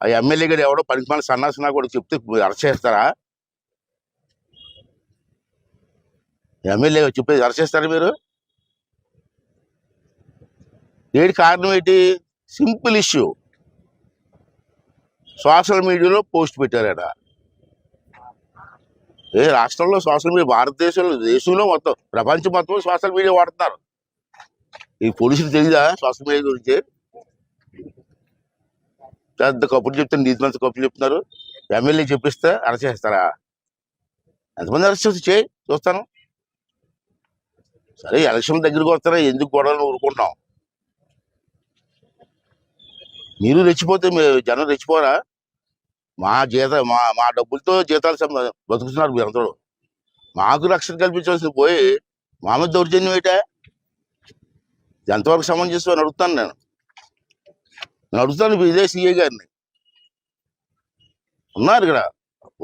ఆ ఎమ్మెల్యే గారు ఎవడో పనికి సన్నాసనా కూడా చెప్తే అరెస్ట్ చేస్తారా? ఎమ్మెల్యే చెప్పేది అరెస్ట్ చేస్తారా మీరు? ఏంటి కారణం ఏంటి? Simple issue. సోషల్ మీడియాలో పోస్ట్ పెట్టారట. రాష్ట్రంలో సోషల్ మీడియా, భారతదేశంలో, దేశంలో మొత్తం, ప్రపంచం మొత్తం సోషల్ మీడియా వాడుతున్నారు. ఈ పోలీసులు తెలియదా సోషల్ మీడియా గురించి? పెద్ద కబుర్లు చెప్తారు, నీతి మంత్రి కబుర్లు చెప్తున్నారు. ఎమ్మెల్యే చెప్పిస్తే అరెస్ట్ చేస్తారా? ఎంతమంది అరెస్ట్ చేయి చూస్తాను. సరే, ఎలక్షన్ దగ్గరికి వస్తారా, ఎందుకు గొడవలు ఊరుకుంటాం? మీరు రెచ్చిపోతే జనం రెచ్చిపోరా? మా మా డబ్బులతో జీతాలు బతుకుతున్నారు మీరు అందరూ. మాకు రక్షణ కల్పించవలసింది పోయి మా మీద దౌర్జన్యం ఏంటా? ఎంతవరకు సమంజసం అని అడుగుతాను. నేను అడుగుతాను ఇదే సిఐ గారిని. ఉన్నారు ఇక్కడ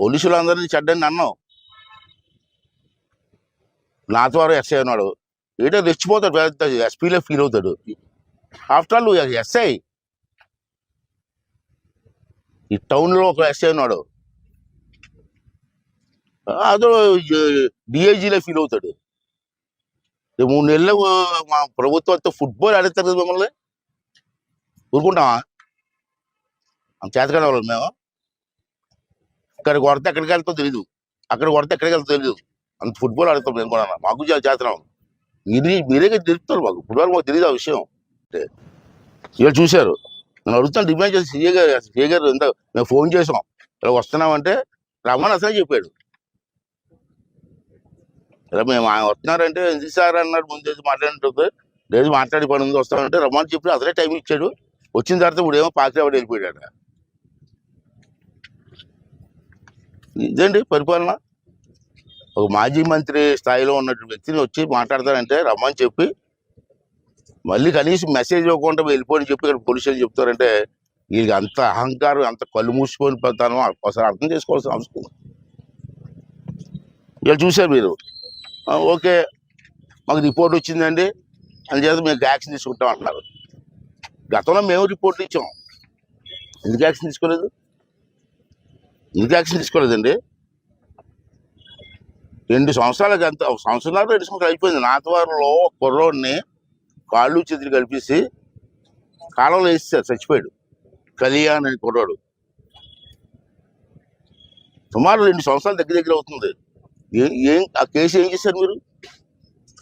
పోలీసులు అందరినీ చెడ్డని అన్నాం. నా ద్వారా ఎస్ఐ అన్నాడు. ఏటో రెచ్చిపోతాడు, పెద్ద ఎస్పీలో ఫీల్ అవుతాడు. ఆఫ్టర్ ఆల్ ఎస్ఐ, ఈ టౌన్లో ఒక ఎస్ఐ ఉన్నాడు, అదో డిఐజీలో ఫీల్ అవుతాడు. 3 నెలలు మా ప్రభుత్వంతో ఫుట్బాల్ ఆడతారు కదా, మిమ్మల్ని ఊరుకుంటామా? అంత చేతకాని వాళ్ళు మేము. ఇక్కడ కొడితే ఎక్కడికి వెళ్తాం తెలీదు, అక్కడ కొడితే ఎక్కడికి వెళ్తాం తెలీదు. అంత ఫుట్బాల్ ఆడతాం మేము కూడా. మాకు చేతనం. మీరే తెలుపుతారు మాకు. ఫుట్బాల్ మాకు తెలియదు ఆ విషయం. వీళ్ళు చూశారు. నేను అడుగుతాను, డిమాండ్ చేసి సిఏ గారు ఎంత మేము ఫోన్ చేసాం, ఇలా వస్తున్నామంటే రమ్మని అసలే చెప్పాడు. ఇలా మేము వస్తున్నారంటే ఎందుకు సార్ అన్నాడు. ముందు మాట్లాడినట్టు లేదు, మాట్లాడి పని ఉంది వస్తామంటే రమ్మని చెప్పి అసలే టైం ఇచ్చాడు. వచ్చిన తర్వాత ఇప్పుడు ఏమో పాకిరావాడు వెళ్ళిపోయాడు. ఇదండి పరిపాలన. ఒక మాజీ మంత్రి స్థాయిలో ఉన్నటువంటి వ్యక్తిని వచ్చి మాట్లాడతారంటే రమ్మని చెప్పి మళ్ళీ కనీసం మెసేజ్ ఇవ్వకుండా వెళ్ళిపోని చెప్పి ఇక్కడ పోలీసులు చెప్తారంటే వీళ్ళకి అంత అహంకారం, అంత కళ్ళు మూసుకొని పోతాను ఒకసారి అర్థం చేసుకోవాల్సిన అవసరం. వీళ్ళు చూశారు మీరు, ఓకే మాకు రిపోర్ట్ వచ్చిందండి అని చేత మేము యాక్షన్ తీసుకుంటాం అంటున్నారు. గతంలో మేము రిపోర్ట్ ఇచ్చాం, ఎందుకు యాక్షన్ తీసుకోలేదు? ఎందుకు యాక్షన్ తీసుకోలేదండి? 2 సంవత్సరాలకి అంత, 1 సంవత్సరం 2 సంవత్సరాలు అయిపోయింది. నాతవారంలో కుర్రోడిని కాళ్ళు చేతులు కలిపేసి కాలంలో వేసేసారు, చచ్చిపోయాడు. కళ్యాణ్ అని కుర్రాడు. సుమారు 2 సంవత్సరాలు దగ్గర అవుతుంది. ఆ కేసు ఏం చేశారు మీరు?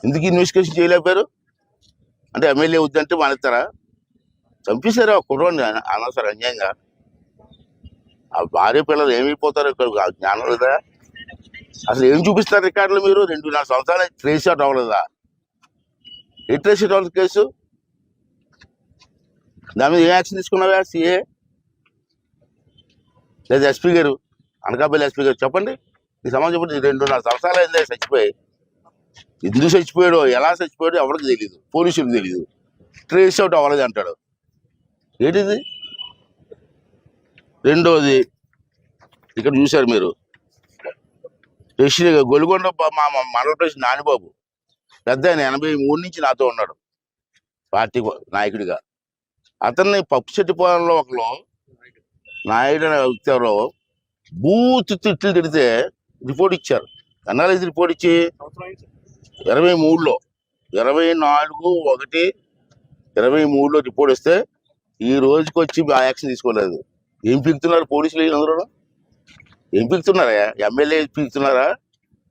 ఎందుకు ఇన్వెస్టిగేషన్ చేయలేకపోయారు? అంటే ఎమ్మెల్యే వద్దంటే మానేస్తారా? చంపేశారు ఆ కుర్రోడిని అనవసరం అన్యాయంగా. ఆ భార్య పిల్లలు ఏమైపోతారు? ఇక్కడ జ్ఞానం లేదా? అసలు ఏం చూపిస్తారు రికార్డులు మీరు? 2-4 సంవత్సరాలు ట్రేస్ అవుట్ అవ్వలేదా? ఏ ట్రేస్ అవుట్ అవ్వలేదు కేసు? దాని మీద ఏం యాక్షన్ తీసుకున్నావా సిఏ లేదా ఎస్పీ గారు, అనకాపల్లి ఎస్పీ గారు? చెప్పండి, ఈ సమాజం చెప్పండి. 2-4 సంవత్సరాలు అయిందే చచ్చిపోయి. ఎందుకు చచ్చిపోయాడో, ఎలా చచ్చిపోయాడో ఎవరికి తెలియదు, పోలీసులకు తెలియదు. ట్రేస్ అవుట్ అవ్వలేదు అంటాడు. ఏంటిది? రెండోది, ఇక్కడ చూశారు మీరు, గొలుగొండ మా మండల ప్రెసిడెంట్ నానిబాబు, పెద్ద ఆయన 83 నుంచి నాతో ఉన్నాడు పార్టీ నాయకుడిగా. అతన్ని పప్పుచెట్టిపాలెంలో ఒకరు నాయుడు అనే వ్యక్తి ఎవరో బూత్ తిట్లు తిడితే రిపోర్ట్ ఇచ్చారు. అన్నాళ్ళు ఇది రిపోర్ట్ ఇచ్చి 23లో 24/1/23లో రిపోర్ట్ ఇస్తే ఈ రోజుకి వచ్చి యాక్షన్ తీసుకోలేదు. ఏం పీకుతున్నారు పోలీసులు అందరూ? ఏం పీకుతున్నారా? ఎమ్మెల్యే పీకుతున్నారా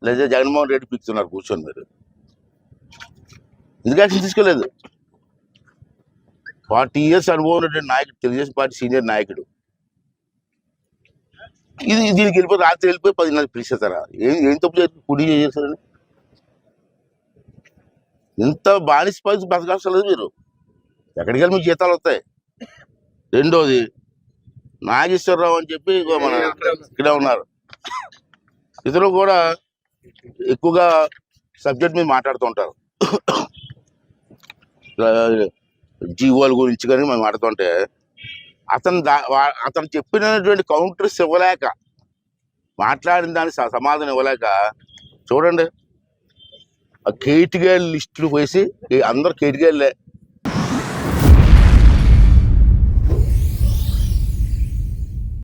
లేదా జగన్మోహన్ రెడ్డి పీకుతున్నారు కూర్చొని? మీరు ఎందుకు యాక్షన్ తీసుకోలేదు? 40 years అనుభవం ఉన్నటువంటి నాయకుడు, తెలుగుదేశం పార్టీ సీనియర్ నాయకుడు. దీనికి వెళ్ళిపోయి రాత్రి వెళ్ళిపోయి 10 పిలిచేస్తారా? ఏం తప్పు కుడి చేస్తారని? ఇంత బానిస పరిస్థితి బతకాల్సలేదు మీరు. ఎక్కడికి వెళ్ళి మీకు జీతాలు వస్తాయి. రెండోది, నాగేశ్వరరావు అని చెప్పి మన ఇక్కడే ఉన్నారు, ఇతరులు కూడా ఎక్కువగా సబ్జెక్ట్ మీద మాట్లాడుతూ ఉంటారు. జీవోల గురించి కానీ మేము మాట్లాడుతుంటే అతను చెప్పినటువంటి కౌంటర్స్ ఇవ్వలేక, మాట్లాడిన దానికి సమాధానం ఇవ్వలేక, చూడండి ఆ కేటిగాళ్ళ లిస్టులు వేసి అందరు కేటిగాళ్ళే